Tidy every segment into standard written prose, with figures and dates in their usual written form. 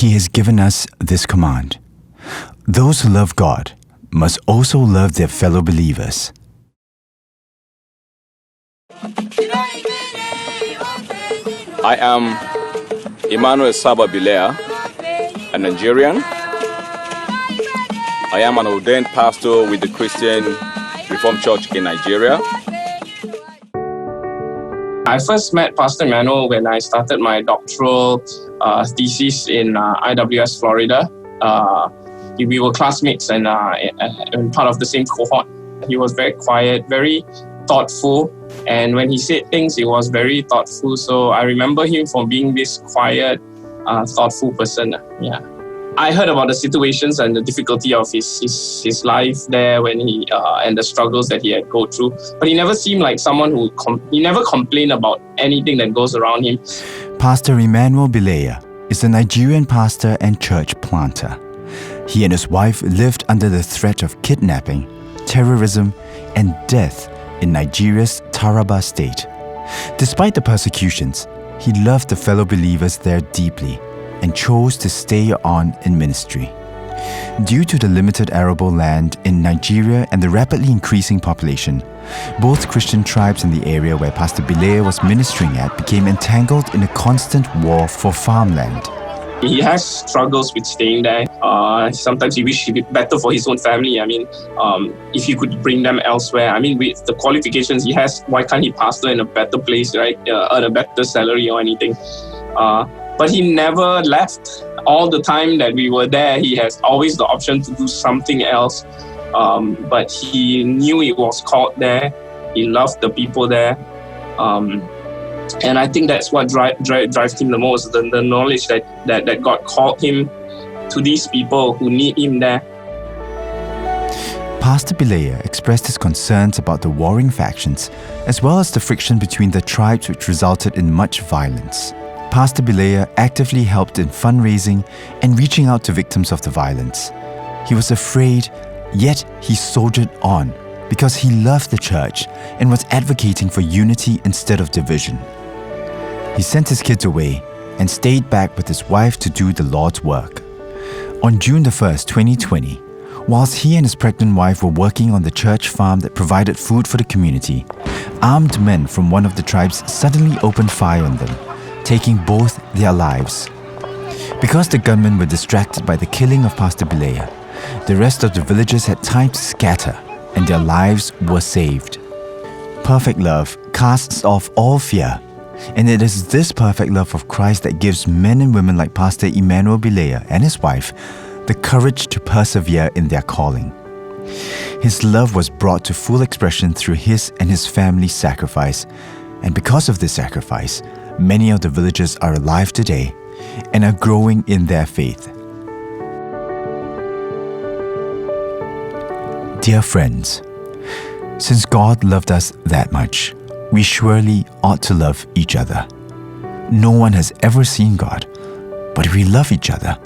He has given us this command: those who love God must also love their fellow believers. I am Emmanuel Bileya, a Nigerian. I am an ordained pastor with the Christian Reformed Church in Nigeria. I first met Pastor Emmanuel when I started my doctoral thesis in IWS, Florida. We were classmates and part of the same cohort. He was very quiet, very thoughtful, and when he said things, he was very thoughtful. So I remember him for being this quiet, thoughtful person. Yeah. I heard about the situations and the difficulty of his life there when he and the struggles that he had go through. But he never seemed like someone who he never complained about anything that goes around him. Pastor Emmanuel Bileya is a Nigerian pastor and church planter. He and his wife lived under the threat of kidnapping, terrorism, and death in Nigeria's Taraba state. Despite the persecutions, he loved the fellow believers there deeply and chose to stay on in ministry. Due to the limited arable land in Nigeria and the rapidly increasing population, both Christian tribes in the area where Pastor Bileya was ministering at became entangled in a constant war for farmland. He has struggles with staying there. Sometimes he wishes it better for his own family. I mean, if he could bring them elsewhere. I mean, with the qualifications he has, why can't he pastor in a better place, right? Earn a better salary or anything. But he never left. All the time that we were there, he has always the option to do something else. But he knew he was called there. He loved the people there. And I think that's what drives him the most, the knowledge that God called him to these people who need him there. Pastor Bileya expressed his concerns about the warring factions, as well as the friction between the tribes which resulted in much violence. Pastor Bileya actively helped in fundraising and reaching out to victims of the violence. He was afraid, yet he soldiered on because he loved the church and was advocating for unity instead of division. He sent his kids away and stayed back with his wife to do the Lord's work. On June 1st, 2020, whilst he and his pregnant wife were working on the church farm that provided food for the community, armed men from one of the tribes suddenly opened fire on them, taking both their lives. Because the gunmen were distracted by the killing of Pastor Bileya, the rest of the villagers had time to scatter and their lives were saved. Perfect love casts off all fear, and it is this perfect love of Christ that gives men and women like Pastor Emmanuel Bileya and his wife the courage to persevere in their calling. His love was brought to full expression through his and his family's sacrifice, and because of this sacrifice, many of the villagers are alive today and are growing in their faith. Dear friends, since God loved us that much, we surely ought to love each other. No one has ever seen God, but if we love each other,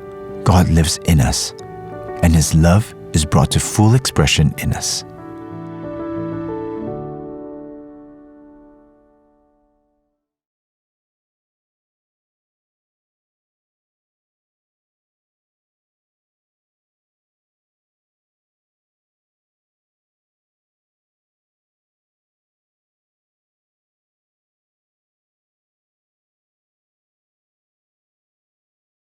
God lives in us, and His love is brought to full expression in us.